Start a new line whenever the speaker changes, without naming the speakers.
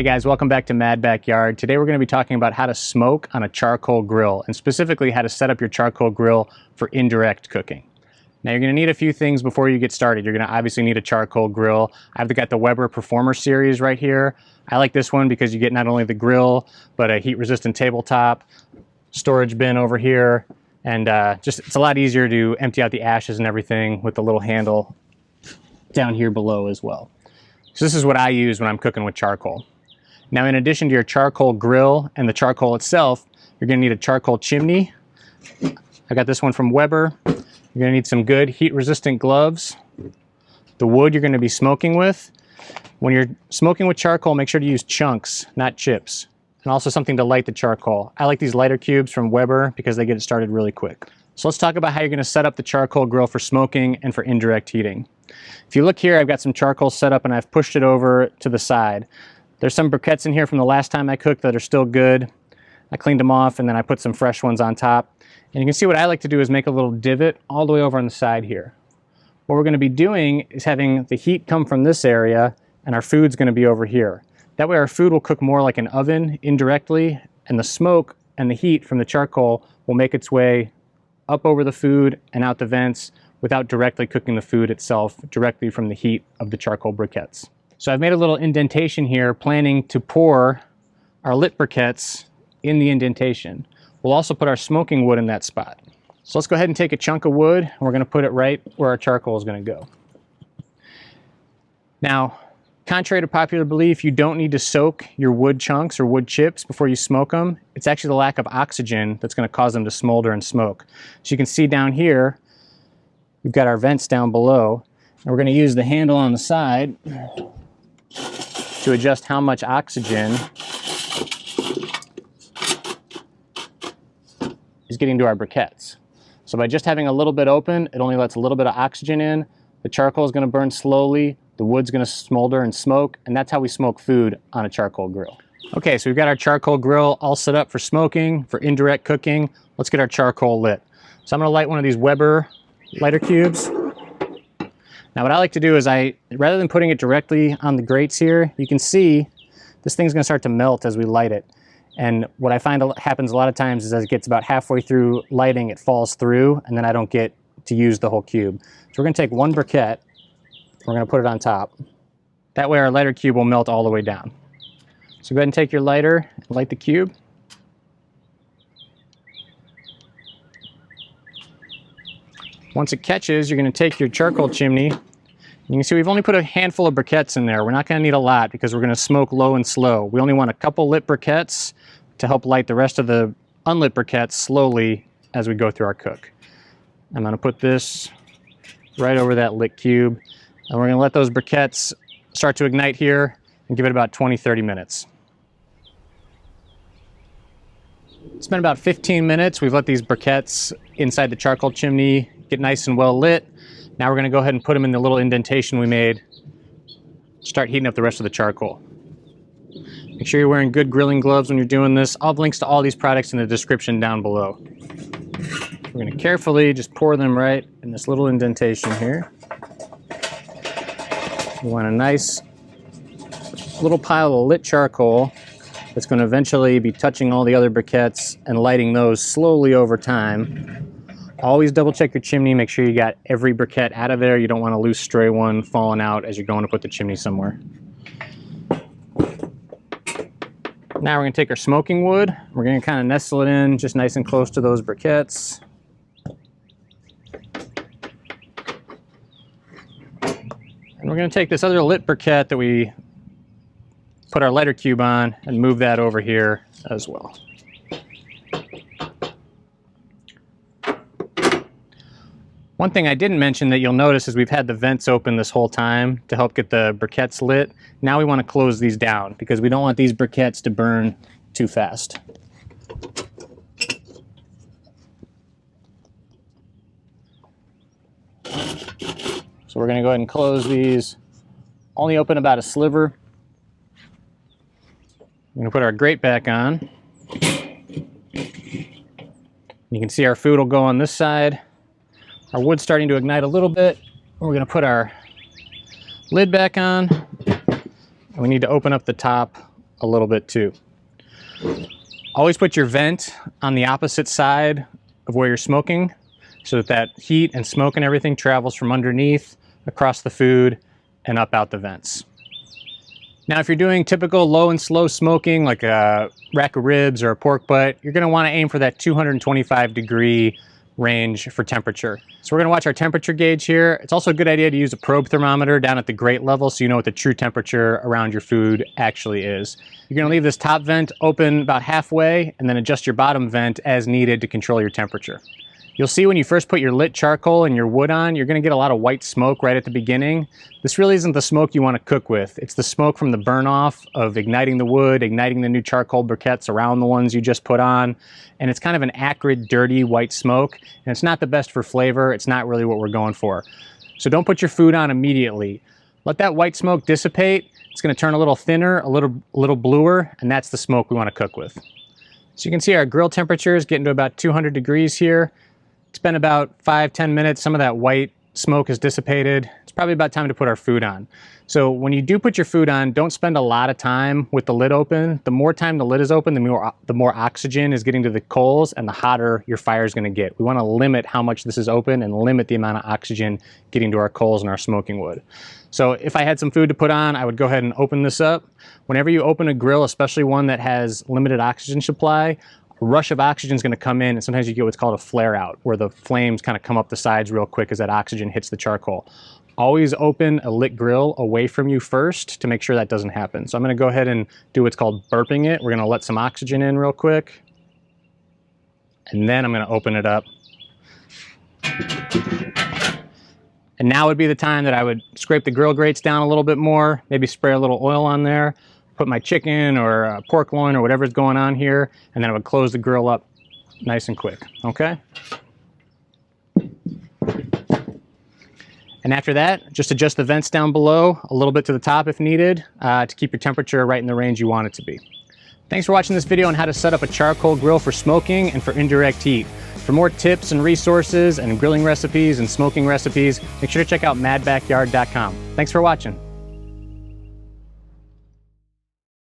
Hey guys, welcome back to Mad Backyard. Today we're going to be talking about how to smoke on a charcoal grill, and specifically how to set up your charcoal grill for indirect cooking. Now you're going to need a few things before you get started. You're going to obviously need a charcoal grill. I've got the Weber Performer series right here. I like this one because you get not only the grill, but a heat-resistant tabletop, storage bin over here, and it's a lot easier to empty out the ashes and everything with the little handle down here below as well. So this is what I use when I'm cooking with charcoal. Now, in addition to your charcoal grill and the charcoal itself, you're going to need a charcoal chimney. I got this one from Weber. You're going to need some good heat-resistant gloves. The wood you're going to be smoking with. When you're smoking with charcoal, make sure to use chunks, not chips. And also something to light the charcoal. I like these lighter cubes from Weber because they get it started really quick. So let's talk about how you're going to set up the charcoal grill for smoking and for indirect heating. If you look here, I've got some charcoal set up and I've pushed it over to the side. There's some briquettes in here from the last time I cooked that are still good. I cleaned them off and then I put some fresh ones on top. And you can see what I like to do is make a little divot all the way over on the side here. What we're going to be doing is having the heat come from this area and our food's going to be over here. That way our food will cook more like an oven indirectly, and the smoke and the heat from the charcoal will make its way up over the food and out the vents without directly cooking the food itself directly from the heat of the charcoal briquettes. So I've made a little indentation here, planning to pour our lit briquettes in the indentation. We'll also put our smoking wood in that spot. So let's go ahead and take a chunk of wood, and we're going to put it right where our charcoal is going to go. Now, contrary to popular belief, you don't need to soak your wood chunks or wood chips before you smoke them. It's actually the lack of oxygen that's going to cause them to smolder and smoke. So you can see down here, we've got our vents down below, and we're going to use the handle on the side to adjust how much oxygen is getting to our briquettes. So by just having a little bit open, it only lets a little bit of oxygen in. The charcoal is going to burn slowly, the wood's going to smolder and smoke, and that's how we smoke food on a charcoal grill. Okay, so we've got our charcoal grill all set up for smoking, for indirect cooking. Let's get our charcoal lit. So I'm going to light one of these Weber lighter cubes. Now what I like to do is rather than putting it directly on the grates here, you can see this thing's going to start to melt as we light it. And what I find happens a lot of times is as it gets about halfway through lighting, it falls through, and then I don't get to use the whole cube. So we're going to take one briquette, we're going to put it on top. That way our lighter cube will melt all the way down. So go ahead and take your lighter and light the cube. Once it catches, you're going to take your charcoal chimney. You can see we've only put a handful of briquettes in there. We're not going to need a lot because we're going to smoke low and slow. We only want a couple lit briquettes to help light the rest of the unlit briquettes slowly as we go through our cook. I'm going to put this right over that lit cube, and we're going to let those briquettes start to ignite here and give it about 20-30 minutes. It's been about 15 minutes. We've let these briquettes inside the charcoal chimney get nice and well lit. Now we're going to go ahead and put them in the little indentation we made. Start heating up the rest of the charcoal. Make sure you're wearing good grilling gloves when you're doing this. I'll have links to all these products in the description down below. We're going to carefully just pour them right in this little indentation here. You want a nice little pile of lit charcoal that's going to eventually be touching all the other briquettes and lighting those slowly over time. Always double check your chimney, make sure you got every briquette out of there. You don't want a loose stray one falling out as you're going to put the chimney somewhere. Now we're going to take our smoking wood. We're going to kind of nestle it in just nice and close to those briquettes. And we're going to take this other lit briquette that we put our lighter cube on and move that over here as well. One thing I didn't mention that you'll notice is we've had the vents open this whole time to help get the briquettes lit. Now we want to close these down because we don't want these briquettes to burn too fast. So we're going to go ahead and close these. Only open about a sliver. We're going to put our grate back on. You can see our food will go on this side. Our wood's starting to ignite a little bit. We're going to put our lid back on. And we need to open up the top a little bit too. Always put your vent on the opposite side of where you're smoking so that that heat and smoke and everything travels from underneath, across the food, and up out the vents. Now, if you're doing typical low and slow smoking, like a rack of ribs or a pork butt, you're gonna wanna aim for that 225-degree range for temperature. So we're gonna watch our temperature gauge here. It's also a good idea to use a probe thermometer down at the grate level so you know what the true temperature around your food actually is. You're gonna leave this top vent open about halfway and then adjust your bottom vent as needed to control your temperature. You'll see when you first put your lit charcoal and your wood on, you're gonna get a lot of white smoke right at the beginning. This really isn't the smoke you wanna cook with. It's the smoke from the burn off of igniting the wood, igniting the new charcoal briquettes around the ones you just put on. And it's kind of an acrid, dirty white smoke. And it's not the best for flavor. It's not really what we're going for. So don't put your food on immediately. Let that white smoke dissipate. It's gonna turn a little thinner, a little bluer, and that's the smoke we wanna cook with. So you can see our grill temperature is getting to about 200 degrees here. It's been about 5-10 minutes. Some of that white smoke has dissipated. It's probably about time to put our food on. So when you do put your food on, don't spend a lot of time with the lid open. The more time the lid is open, the more oxygen is getting to the coals and the hotter your fire is gonna get. We wanna limit how much this is open and limit the amount of oxygen getting to our coals and our smoking wood. So if I had some food to put on, I would go ahead and open this up. Whenever you open a grill, especially one that has limited oxygen supply, a rush of oxygen is going to come in, and sometimes you get what's called a flare out, where the flames kind of come up the sides real quick as that oxygen hits the charcoal. Always open a lit grill away from you first to make sure that doesn't happen. So I'm going to go ahead and do what's called burping it. We're going to let some oxygen in real quick, and then I'm going to open it up. And now would be the time that I would scrape the grill grates down a little bit more, maybe spray a little oil on there, put my chicken or pork loin or whatever's going on here, and then I would close the grill up nice and quick, okay? And after that, just adjust the vents down below a little bit to the top if needed to keep your temperature right in the range you want it to be. Thanks for watching this video on how to set up a charcoal grill for smoking and for indirect heat. For more tips and resources and grilling recipes and smoking recipes, make sure to check out madbackyard.com. Thanks for watching.